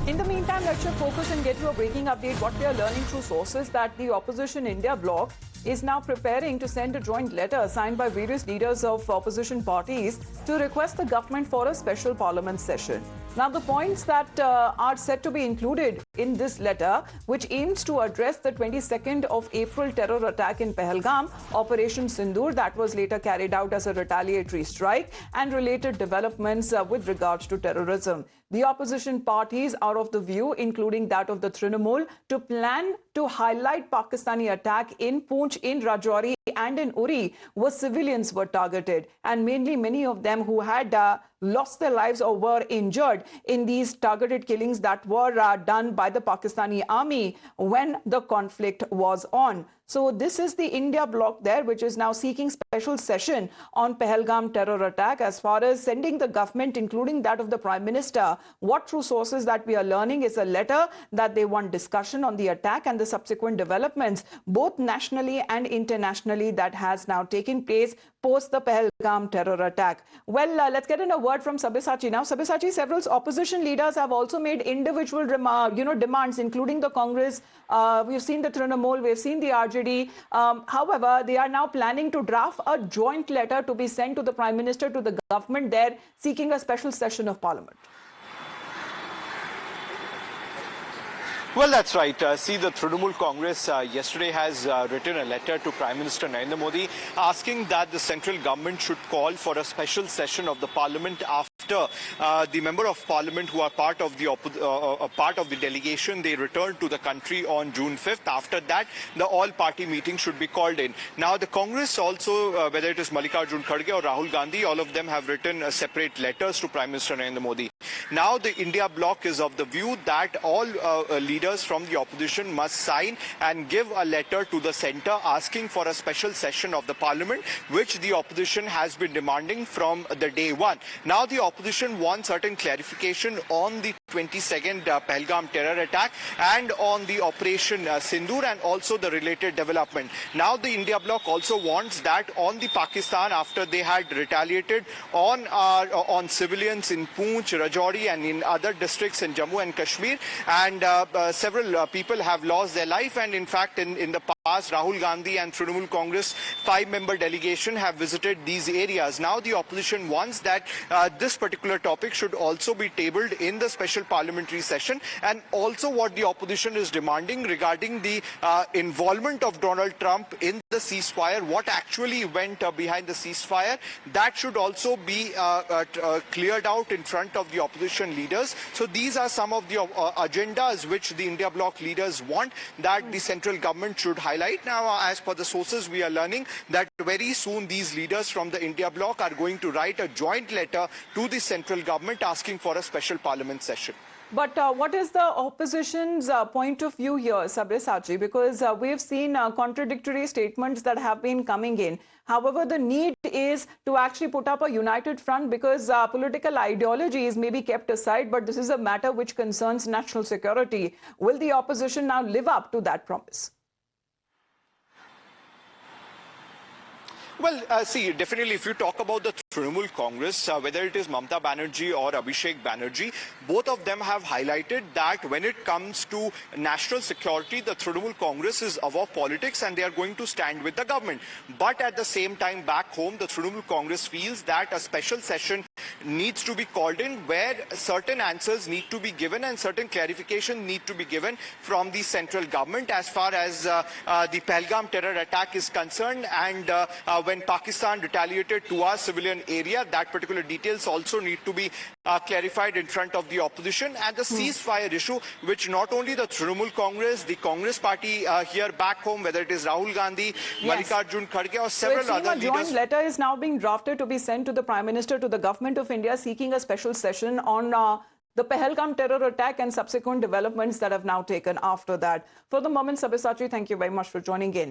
In the meantime, let's shift focus and get you a breaking update. What we are learning through sources that the opposition India bloc is now preparing to send a joint letter signed by various leaders of opposition parties to request the government for a special parliament session. Now, the points that are set to be included in this letter, which aims to address the 22nd of April terror attack in Pahalgam, Operation Sindoor, that was later carried out as a retaliatory strike, and related developments with regards to terrorism. The opposition parties are of the view, including that of the Trinamool, to plan to highlight Pakistani attack in Poonch, in Rajouri and in Uri, where civilians were targeted, and mainly many of them who had lost their lives or were injured in these targeted killings that were done by the Pakistani army when the conflict was on. So this is the India bloc there, which is now seeking special session on Pahalgam terror attack. As far as sending the government, including that of the Prime Minister, what through sources that we are learning is a letter that they want discussion on the attack and the subsequent developments, both nationally and internationally, that has now taken place post the Pahalgam terror attack. Well, let's get in a word from Sabyasachi now. Sabyasachi, several opposition leaders have also made individual demands, including the Congress. We've seen the Trinamool, we've seen the RJD. However, they are now planning to draft a joint letter to be sent to the Prime Minister, to the government there, seeking a special session of Parliament. Well, that's right. See, the Trinamool Congress yesterday has written a letter to Prime Minister Narendra Modi asking that the central government should call for a special session of the Parliament after the member of Parliament who are part of the delegation, they returned to the country on June 5th. After that, the all-party meeting should be called in. Now, the Congress also, whether it is Mallikarjun Kharge or Rahul Gandhi, all of them have written separate letters to Prime Minister Narendra Modi. Now, the India bloc is of the view that all leaders from the opposition must sign and give a letter to the centre asking for a special session of the Parliament, which the opposition has been demanding from the day one. Now, the opposition wants certain clarification on the 22nd Pahalgam terror attack and on the Operation Sindoor and also the related development. Now, the India bloc also wants that on the Pakistan, after they had retaliated on civilians in Poonch, Rajouri and in other districts in Jammu and Kashmir, and several people have lost their life, and in fact in the past Rahul Gandhi and Trinamool Congress 5-member delegation have visited these areas. Now the opposition wants that this particular topic should also be tabled in the special parliamentary session, and also what the opposition is demanding regarding the involvement of Donald Trump in the ceasefire, what actually went behind the ceasefire, that should also be cleared out in front of the opposition leaders. So these are some of the agendas which the India bloc leaders want that the central government should highlight. Now, as per the sources, we are learning that very soon these leaders from the India bloc are going to write a joint letter to the central government asking for a special parliament session. But what is the opposition's point of view here, Sabyasachi? Because we've seen contradictory statements that have been coming in. However, the need is to actually put up a united front because political ideologies may be kept aside, but this is a matter which concerns national security. Will the opposition now live up to that promise? Well, see, definitely if you talk about the Trinamool Congress, whether it is Mamata Banerjee or Abhishek Banerjee, both of them have highlighted that when it comes to national security, the Trinamool Congress is above politics and they are going to stand with the government. But at the same time, back home, the Trinamool Congress feels that a special session needs to be called in where certain answers need to be given and certain clarification need to be given from the central government as far as the Pahalgam terror attack is concerned, and when Pakistan retaliated to our civilian area, that particular details also need to be clarified in front of the opposition, and the ceasefire issue, which not only the Trinamool Congress, the Congress party here back home, whether it is Rahul Gandhi, Mallikarjun Kharge or several other leaders. A joint letter is now being drafted to be sent to the Prime Minister, to the Government of India, seeking a special session on the Pahalgam terror attack and subsequent developments that have now taken after that. For the moment, Sabyasachi, thank you very much for joining in.